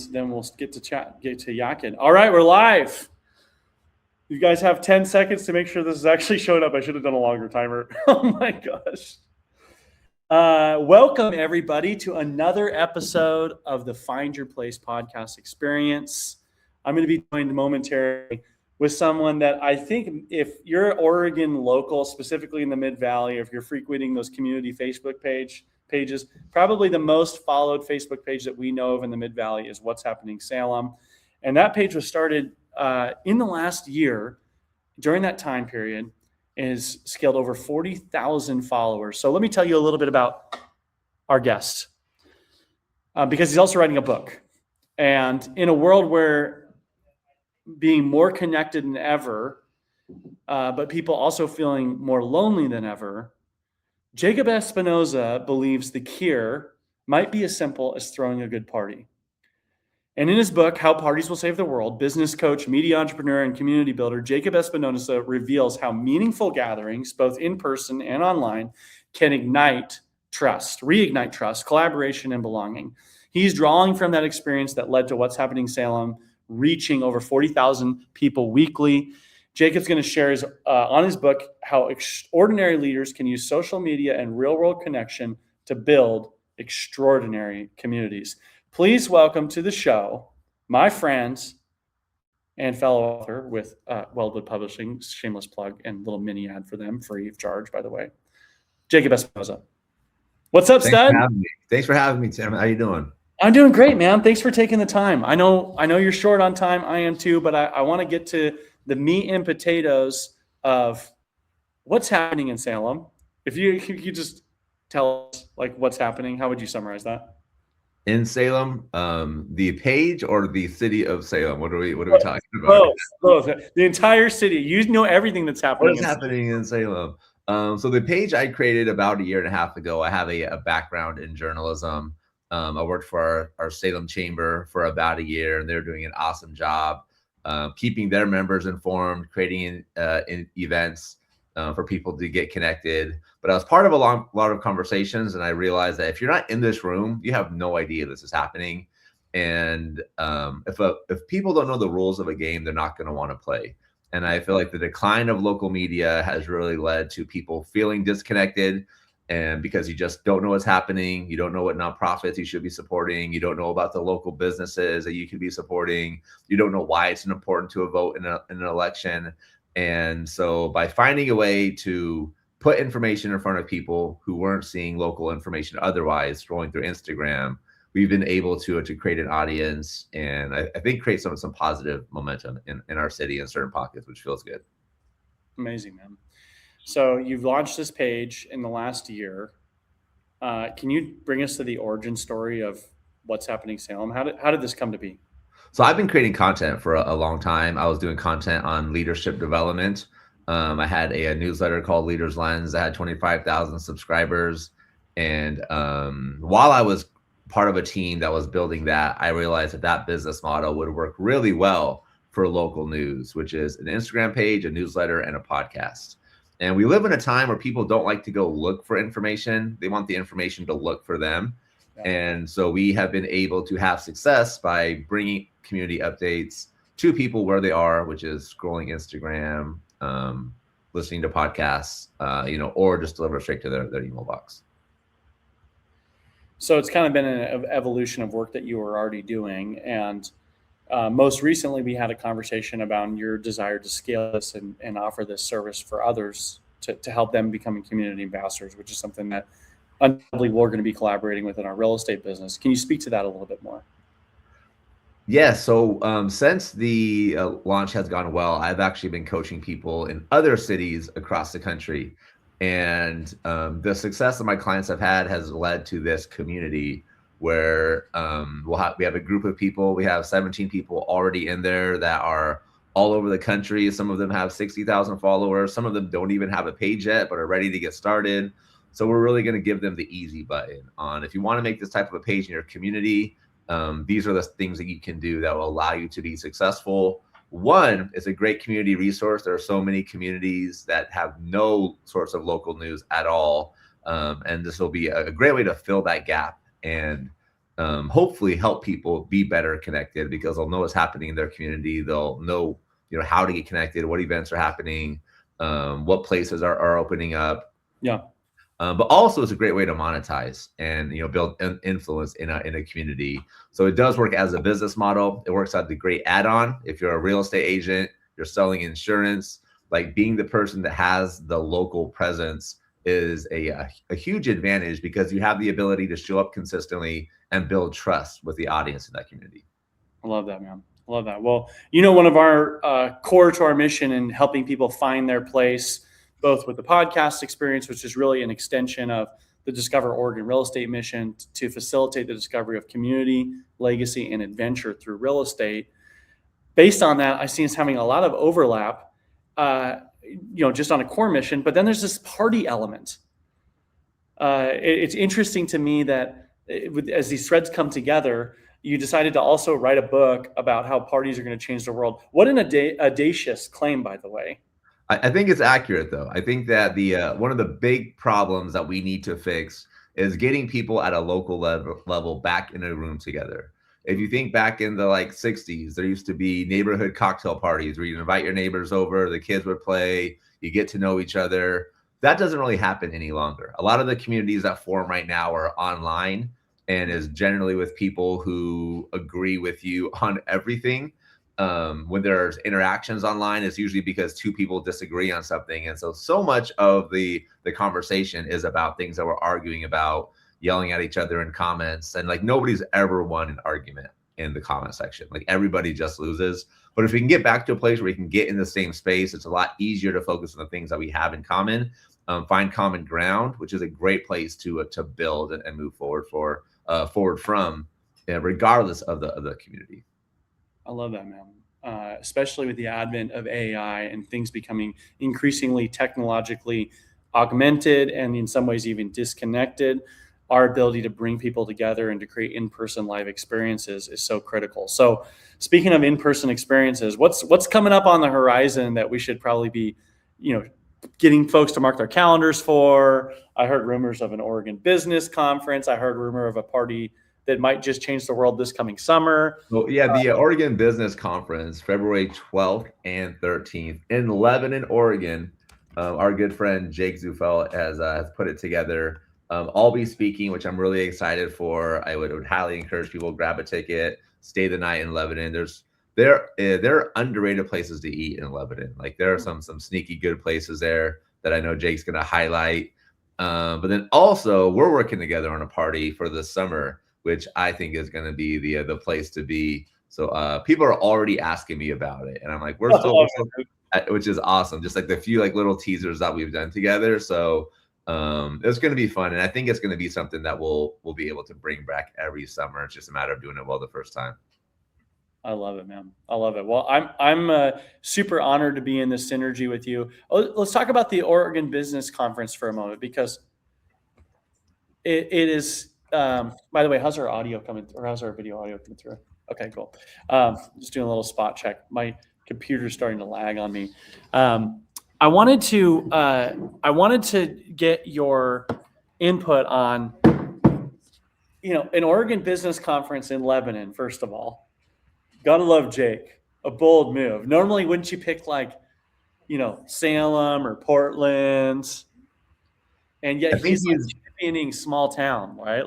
and then we'll get to yakking. All right, we're live. You guys have 10 seconds to make sure this is actually showing up. I should have done a longer timer. Oh my gosh. Welcome everybody to another episode of the Find Your Place podcast experience. I'm going to be joined momentarily with someone that I think, if you're Oregon local, specifically in the Mid-Valley, if you're frequenting those community Facebook pages, probably the most followed Facebook page that we know of in the Mid-Valley is What's Happening Salem. And that page was started in the last year. During that time period, is scaled over 40,000 followers. So let me tell you a little bit about our guest, because he's also writing a book. And in a world where being more connected than ever, but people also feeling more lonely than ever, Jacob Espinoza believes the cure might be as simple as throwing a good party. And in his book, How Parties Will Save the World, business coach, media entrepreneur, and community builder, Jacob Espinoza reveals how meaningful gatherings, both in person and online, can reignite trust, collaboration, and belonging. He's drawing from that experience that led to What's Happening Salem, reaching over 40,000 people weekly. Jacob's going to share on his book how extraordinary leaders can use social media and real-world connection to build extraordinary communities. Please welcome to the show my friend and fellow author with Wellwood Publishing, shameless plug and little mini ad for them, free of charge, by the way, Jacob Espinoza. What's up, stud? Thanks for having me, Tim. How you doing? I'm doing great, man. Thanks for taking the time. I know you're short on time. I am too, but I want to get to the meat and potatoes of what's happening in Salem. If you just tell us like what's happening, how would you summarize that? In Salem, the page or the city of Salem? What are we talking about? Both. The entire city. You know everything that's happening. What is happening in Salem? So the page I created about a year and a half ago. I have a background in journalism. I worked for our Salem Chamber for about a year, and they're doing an awesome job keeping their members informed, creating events for people to get connected. But I was part of a lot of conversations, and I realized that if you're not in this room, you have no idea this is happening. And if people don't know the rules of a game, they're not going to want to play. And I feel like the decline of local media has really led to people feeling disconnected, and because you just don't know what's happening, you don't know what nonprofits you should be supporting, you don't know about the local businesses that you could be supporting, you don't know why it's important to vote in an election. And so by finding a way to put information in front of people who weren't seeing local information otherwise, scrolling through Instagram, we've been able to create an audience, and I think create some positive momentum in our city in certain pockets, which feels good. Amazing, man. So you've launched this page in the last year. Can you bring us to the origin story of What's Happening Salem? How did this come to be? So I've been creating content for a long time. I was doing content on leadership development. I had a newsletter called Leaders Lens. I had 25,000 subscribers. And while I was part of a team that was building that, I realized that business model would work really well for local news, which is an Instagram page, a newsletter, and a podcast. And we live in a time where people don't like to go look for information. They want the information to look for them. And so we have been able to have success by bringing community updates to people where they are, which is scrolling Instagram, listening to podcasts, or just deliver straight to their email box. So it's kind of been an evolution of work that you were already doing. And most recently, we had a conversation about your desire to scale this and offer this service for others to help them become community ambassadors, which is something that undoubtedly we're going to be collaborating with in our real estate business. Can you speak to that a little bit more? Yeah, so since the launch has gone well, I've actually been coaching people in other cities across the country. And the success that my clients have had has led to this community where we have a group of people. We have 17 people already in there that are all over the country. Some of them have 60,000 followers. Some of them don't even have a page yet, but are ready to get started. So we're really going to give them the easy button on, if you want to make this type of a page in your community, these are the things that you can do that will allow you to be successful. One, it's a great community resource. There are so many communities that have no source of local news at all. And this will be a great way to fill that gap. And hopefully help people be better connected because they'll know what's happening in their community. They'll know, how to get connected, what events are happening, what places are opening up. Yeah. But also it's a great way to monetize and build influence in a community. So it does work as a business model. It works out the great add-on if you're a real estate agent, you're selling insurance. Like being the person that has the local presence is a huge advantage because you have the ability to show up consistently and build trust with the audience in that community. I love that, man. I love that. Well, one of our core to our mission in helping people find their place, both with the podcast experience, which is really an extension of the Discover Oregon Real Estate mission to facilitate the discovery of community, legacy, and adventure through real estate. Based on that, I see us having a lot of overlap, just on a core mission. But then there's this party element. It's interesting to me that as these threads come together, you decided to also write a book about how parties are going to change the world. What an audacious claim, by the way. I think it's accurate though. I think that the one of the big problems that we need to fix is getting people at a local level back in a room together. If you think back in the 60s, there used to be neighborhood cocktail parties where you invite your neighbors over, the kids would play, you get to know each other. That doesn't really happen any longer. A lot of the communities that form right now are online and is generally with people who agree with you on everything. When there's interactions online, it's usually because two people disagree on something. And so much of the conversation is about things that we're arguing about, yelling at each other in comments. And nobody's ever won an argument in the comment section. Everybody just loses. But if we can get back to a place where we can get in the same space, it's a lot easier to focus on the things that we have in common, find common ground, which is a great place to build and move forward from, regardless of the community. I love that, man. Especially with the advent of AI and things becoming increasingly technologically augmented and in some ways even disconnected, our ability to bring people together and to create in-person live experiences is so critical. So speaking of in-person experiences, what's coming up on the horizon that we should probably be, getting folks to mark their calendars for? I heard rumors of an Oregon business conference. I heard rumor of a party that might just change the world this coming summer. Well, yeah, the Oregon Business Conference, February 12th and 13th in Lebanon, Oregon. Our good friend Jake Zufel has put it together. I'll be speaking, which I'm really excited for. I would highly encourage people to grab a ticket, stay the night in Lebanon. There are underrated places to eat in Lebanon. There are some sneaky good places there that I know Jake's going to highlight. But then also we're working together on a party for this summer, which I think is going to be the place to be. So people are already asking me about it, and I'm like, we're still which is awesome. Just the few little teasers that we've done together. So it's going to be fun, and I think it's going to be something that we'll be able to bring back every summer. It's just a matter of doing it well the first time. I love it, man. I love it. Well, I'm super honored to be in this synergy with you. Let's talk about the Oregon Business Conference for a moment, because it is. By the way, how's our audio coming, or how's our video audio coming through? Okay, cool. Just doing a little spot check. My computer's starting to lag on me. I wanted to get your input on, an Oregon Business Conference in Lebanon. First of all, gotta love Jake. A bold move. Normally, wouldn't you pick Salem or Portland? And yet he's championing small town, right?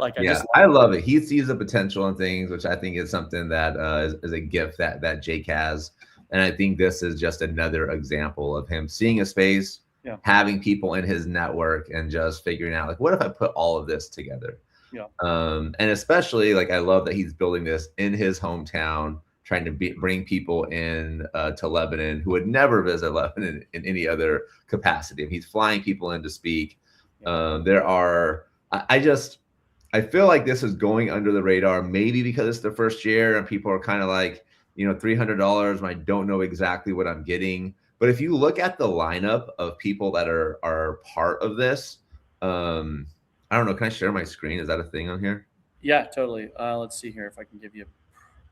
I love it. He sees the potential in things, which I think is something that is a gift that Jake has. And I think this is just another example of him seeing a space, having people in his network, and just figuring out what if I put all of this together? Yeah. And especially I love that he's building this in his hometown, trying to bring people in to Lebanon who would never visit Lebanon in any other capacity. And he's flying people in to speak. I feel like this is going under the radar, maybe because it's the first year and people are kind of $300. I don't know exactly what I'm getting. But if you look at the lineup of people that are part of this, I don't know. Can I share my screen? Is that a thing on here? Yeah, totally. Let's see here if I can give you.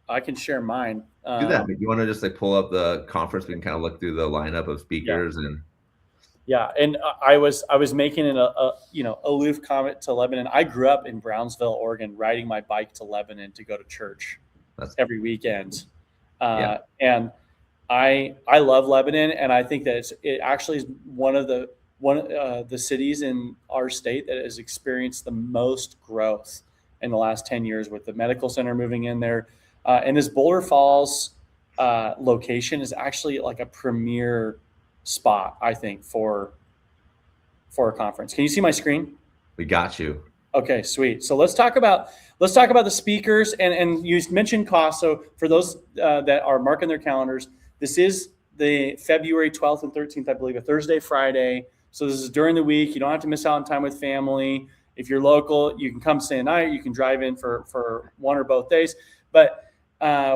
I can share mine. Do that. You want to just pull up the conference? We can kind of look through the lineup of speakers and. Yeah, and I was making a aloof comment to Lebanon. I grew up in Brownsville, Oregon, riding my bike to Lebanon to go to church That's every weekend, yeah. and I love Lebanon, and I think that it actually is one of the cities in our state that has experienced the most growth in the last 10 years with the medical center moving in there, and this Boulder Falls location is actually like a premier spot, I think, for a conference. Can you see my screen? We got you. Okay, sweet. So let's talk about the speakers, and you mentioned cost. So for those that are marking their calendars, this is the February 12th and 13th, I believe, a Thursday, Friday. So this is during the week. You don't have to miss out on time with family. If you're local, you can come stay a night. You can drive in for one or both days. But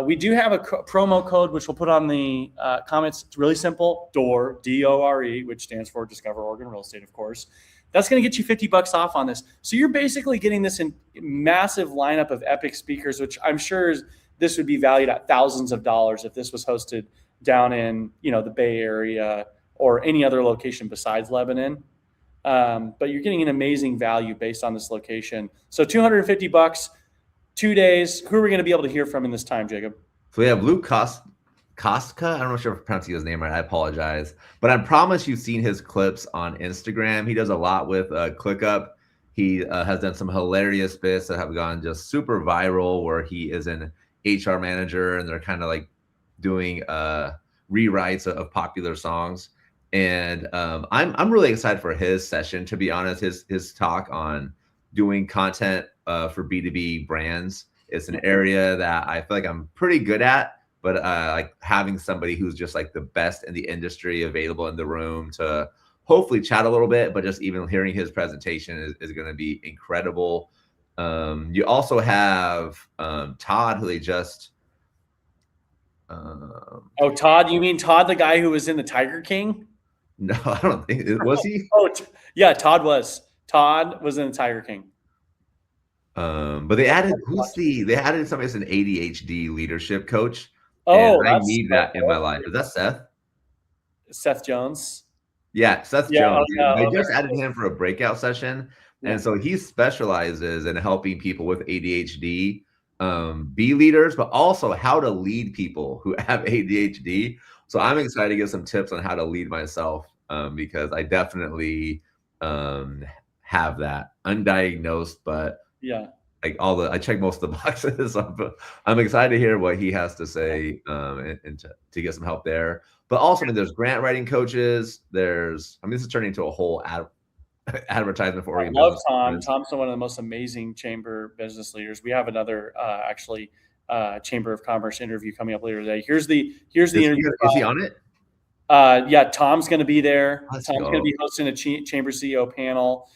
we do have a promo code, which we'll put on the comments. It's really simple: DORE, DORE, which stands for Discover Oregon Real Estate, of course. That's going to get you $50 off on this. So you're basically getting this in massive lineup of epic speakers, which I'm sure this would be valued at thousands of dollars if this was hosted down in the Bay Area or any other location besides Lebanon. But you're getting an amazing value based on this location. So $250, 2 days. Who are we going to be able to hear from in this time, Jacob? So we have Luke Kostka. I'm not sure if I'm pronouncing his name right. I apologize. But I promise you've seen his clips on Instagram. He does a lot with ClickUp. He has done some hilarious bits that have gone just super viral where he is an HR manager and they're kind of like doing rewrites of popular songs. And I'm really excited for his session, to be honest. His talk on doing content for B2B brands. It's an area that I feel like I'm pretty good at. But like having somebody who's just like the best in the industry available in the room to hopefully chat a little bit, but just even hearing his presentation is going to be incredible. You also have Todd, who they just. Todd, you mean Todd, the guy who was in the Tiger King? No, I don't think was he. Yeah, Todd was. Todd was in the Tiger King. But they added they added somebody as an ADHD leadership coach. Oh, I need that in my life. Is that Seth? Seth Jones. Yeah, Seth Jones. They just okay. added him for a breakout session. And so he specializes in helping people with ADHD be leaders, but also how to lead people who have ADHD. So I'm excited to get some tips on how to lead myself because I definitely have that undiagnosed, but yeah, like I check most of the boxes. I'm excited to hear what he has to say and to get some help there. But also, I mean, there's grant writing coaches. This is turning into a whole advertisement for Oregon. I love Tom. Tom's one of the most amazing chamber business leaders. We have another Chamber of Commerce interview coming up later today. Here's the interview. Is he on it? Yeah, Tom's going to be there. Tom's going to be hosting a chamber CEO panel.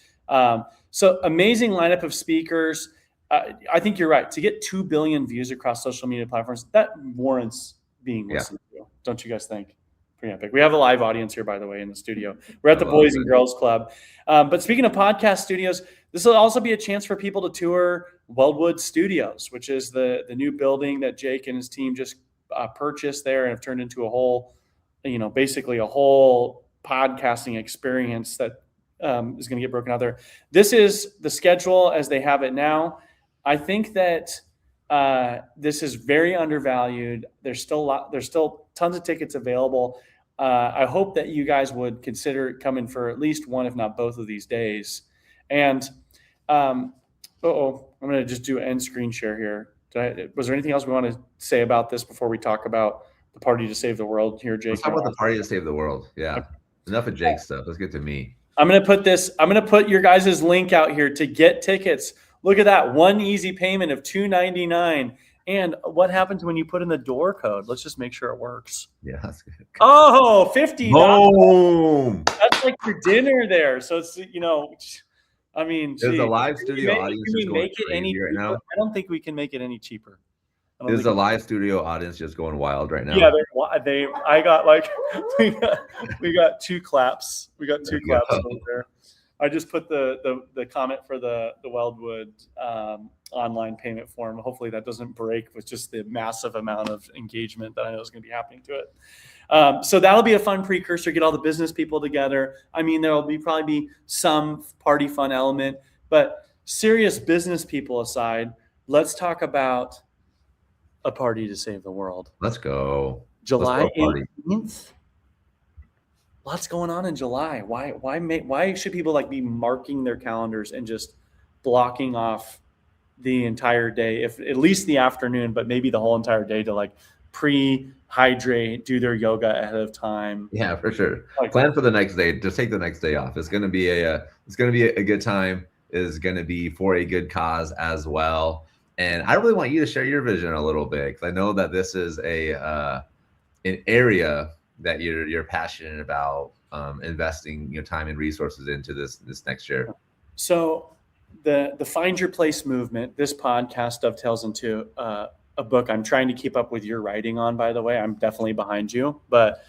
So amazing lineup of speakers. I think you're right. To get 2 billion views across social media platforms, that warrants being listened to. Don't you guys think? Pretty epic. We have a live audience here, by the way, in the studio. We're at the Boys and Girls Club. But speaking of podcast studios, this will also be a chance for people to tour Weldwood Studios, which is the new building that Jake and his team just purchased there and have turned into a whole, basically a whole podcasting experience that is going to get broken out there. This is the schedule as they have it now. I think that this is very undervalued. There's still tons of tickets available. I hope that you guys would consider coming for at least one, if not both of these days. And I'm going to just do an end screen share here. Was there anything else we want to say about this before we talk about the party to save the world here, Jake? Let's talk about the party to save the world. Yeah. Okay. Enough of Jake's stuff. Let's get to me. I'm going to put your guys' link out here to get tickets. Look at that. One easy payment of $299. And what happens when you put in the door code? Let's just make sure it works. Yeah, that's good. Oh, $50. Boom. That's like your dinner there. So it's, I mean, there's a live studio audience. Can we make it any cheaper? Right now? I don't think we can make it any cheaper. There's a live studio audience just going wild right now. Yeah, I got like we got 2 claps. We got 2 claps over there. I just put the comment for the Weldwood online payment form. Hopefully that doesn't break with just the massive amount of engagement that I know is going to be happening to it. So that'll be a fun precursor. Get all the business people together. I mean, there'll probably be some party fun element, but serious business people aside, let's talk about a party to save the world. Let's go. July Let's go party. 18th. Lots going on in July. Why should people like be marking their calendars and just blocking off the entire day, if at least the afternoon, but maybe the whole entire day to like pre-hydrate, do their yoga ahead of time. Yeah, for sure. Like, Plan for the next day. Just take the next day off. It's gonna be a good time. It's gonna be for a good cause as well. And I really want you to share your vision a little bit, because I know that this is an area that you're passionate about investing your time and resources into this next year. So the Find Your Place movement, this podcast dovetails into a book I'm trying to keep up with your writing on, by the way. I'm definitely behind you, but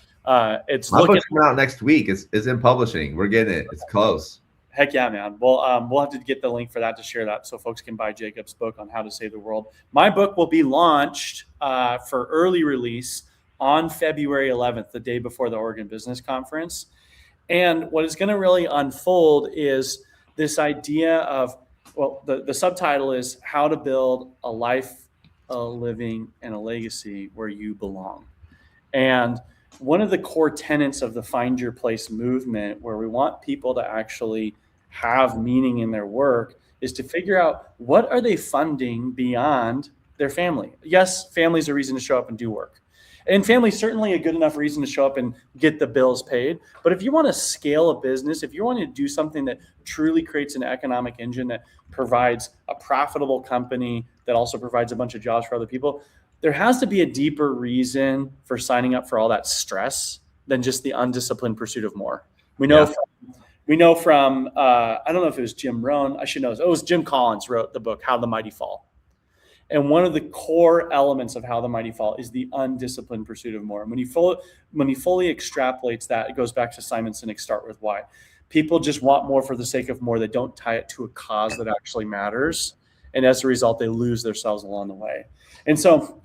it's My book's coming out next week. It's in publishing. We're getting it. It's close. Heck yeah, man. Well, we'll have to get the link for that to share that so folks can buy Jacob's book on how to save the world. My book will be launched for early release on February 11th, the day before the Oregon Business Conference. And what is going to really unfold is this idea of, well, the subtitle is How to Build a Life, a Living, and a Legacy Where You Belong. And one of the core tenets of the Find Your Place movement, where we want people to actually have meaning in their work, is to figure out what are they funding beyond their family. Yes, family is a reason to show up and do work. And family is certainly a good enough reason to show up and get the bills paid. But if you want to scale a business, if you want to do something that truly creates an economic engine that provides a profitable company that also provides a bunch of jobs for other people, there has to be a deeper reason for signing up for all that stress than just the undisciplined pursuit of more. We know from I don't know if it was Jim Rohn. I should know. It was Jim Collins wrote the book, How the Mighty Fall. And one of the core elements of How the Mighty Fall is the undisciplined pursuit of more. And when he fully extrapolates that, it goes back to Simon Sinek's Start With Why. People just want more for the sake of more. They don't tie it to a cause that actually matters. And as a result, they lose themselves along the way. And so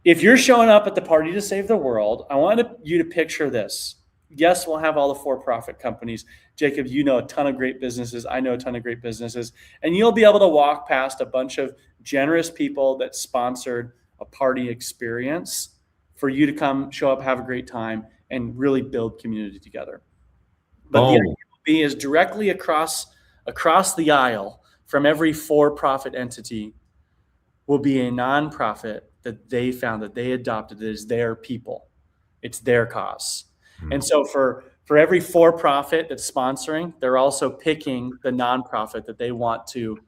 if you're showing up at the party to save the world, I want you to picture this. Yes, we'll have all the for-profit companies. Jacob, you know a ton of great businesses. I know a ton of great businesses. And you'll be able to walk past a bunch of generous people that sponsored a party experience for you to come, show up, have a great time, and really build community together. But the idea will be is directly across the aisle from every for-profit entity will be a nonprofit that they found, that they adopted, that is their people. It's their cause. And so for every for-profit that's sponsoring, they're also picking the nonprofit that they want to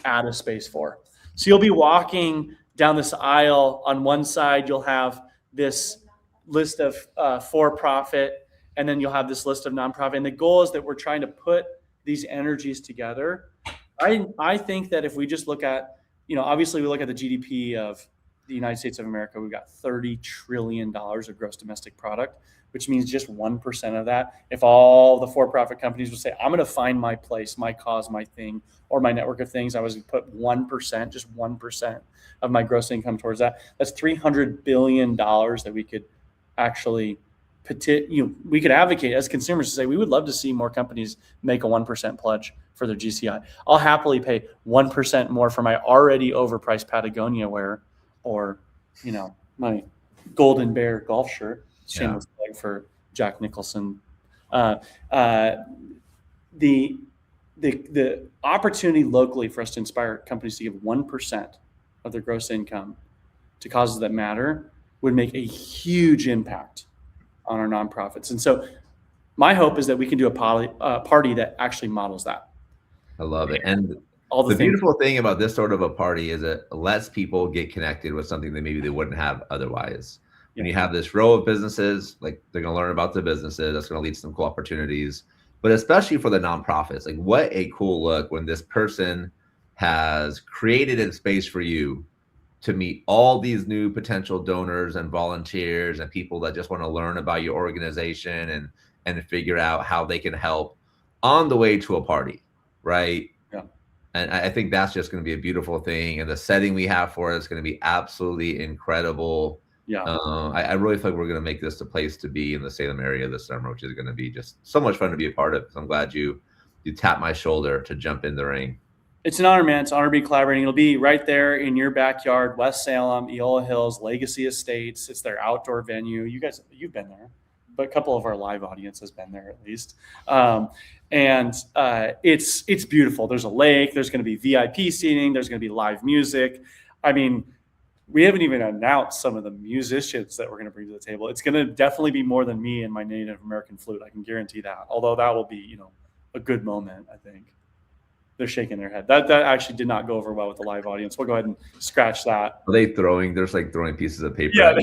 add a space for. So you'll be walking down this aisle. On one side, you'll have this list of for-profit, and then you'll have this list of nonprofit. And the goal is that we're trying to put these energies together. I think that if we just look at, obviously we look at the GDP of the United States of America, we've got $30 trillion of gross domestic product, which means just 1% of that. If all the for-profit companies would say, I'm going to find my place, my cause, my thing, or my network of things, I was going to put 1%, just 1% of my gross income towards that. That's $300 billion that we could actually we could advocate as consumers to say, we would love to see more companies make a 1% pledge for their GCI. I'll happily pay 1% more for my already overpriced Patagonia wear, or, my Golden Bear golf shirt. Shameless plug for Jack Nicholson. The opportunity locally for us to inspire companies to give 1% of their gross income to causes that matter would make a huge impact on our nonprofits. And so my hope is that we can do a party that actually models that. I love it. And the beautiful thing about this sort of a party is it lets people get connected with something that maybe they wouldn't have otherwise. When you have this row of businesses, like they're going to learn about the businesses, that's going to lead to some cool opportunities. But especially for the nonprofits, like what a cool look when this person has created a space for you to meet all these new potential donors and volunteers and people that just want to learn about your organization and figure out how they can help. on the way to a party, right? Yeah. And I think that's just going to be a beautiful thing. And the setting we have for it is going to be absolutely incredible. Yeah. I really feel like we're going to make this the place to be in the Salem area this summer, which is going to be just so much fun to be a part of. So I'm glad you tapped my shoulder to jump in the ring. It's an honor, man. It's an honor to be collaborating. It'll be right there in your backyard, West Salem, Eola Hills, Legacy Estates. It's their outdoor venue. You guys, you've been there, but a couple of our live audience has been there at least. It's beautiful. There's a lake. There's going to be VIP seating. There's going to be live music. I mean, we haven't even announced some of the musicians that we're going to bring to the table. It's going to definitely be more than me and my Native American flute. I can guarantee that. Although that will be, a good moment, I think. They're shaking their head. That actually did not go over well with the live audience. We'll go ahead and scratch that. Are they throwing? There's like throwing pieces of paper. Yeah, at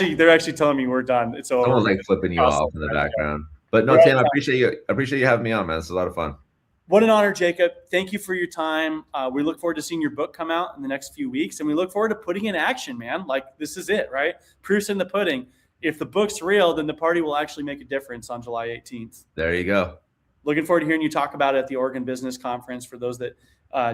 you, they're actually telling me we're done. It's over. Someone's like flipping you off in the background. But no, Tim, I appreciate you having me on, man. This is a lot of fun. What an honor, Jacob. Thank you for your time. We look forward to seeing your book come out in the next few weeks, and we look forward to putting in action, man. Like, this is it, right? Proof's in the pudding. If the book's real, then the party will actually make a difference on July 18th. There you go. Looking forward to hearing you talk about it at the Oregon Business Conference. For those that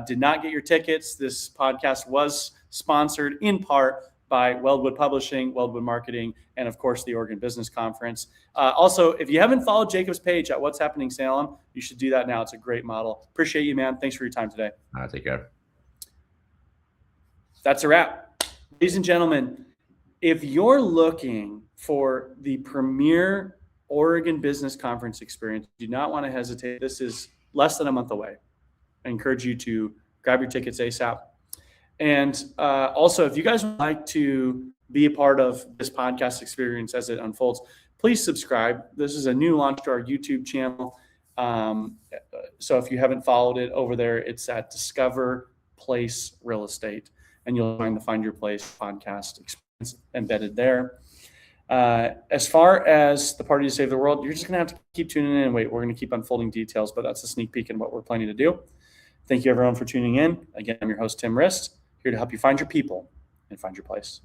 did not get your tickets, this podcast was sponsored in part by Weldwood Publishing, Weldwood Marketing, and of course, the Oregon Business Conference. Also, if you haven't followed Jacob's page at What's Happening Salem, you should do that now. It's a great model. Appreciate you, man. Thanks for your time today. Take care. That's a wrap. Ladies and gentlemen, if you're looking for the premier Oregon Business Conference experience, do not want to hesitate. This is less than a month away. I encourage you to grab your tickets ASAP. And also, if you guys would like to be a part of this podcast experience as it unfolds, please subscribe. This is a new launch to our YouTube channel. So if you haven't followed it over there, it's at Discover Place Real Estate, and you'll find the Find Your Place podcast experience embedded there. As far as the Party to Save the World, you're just going to have to keep tuning in and wait. We're going to keep unfolding details, but that's a sneak peek in what we're planning to do. Thank you, everyone, for tuning in. Again, I'm your host, Tim Rist, here to help you find your people and find your place.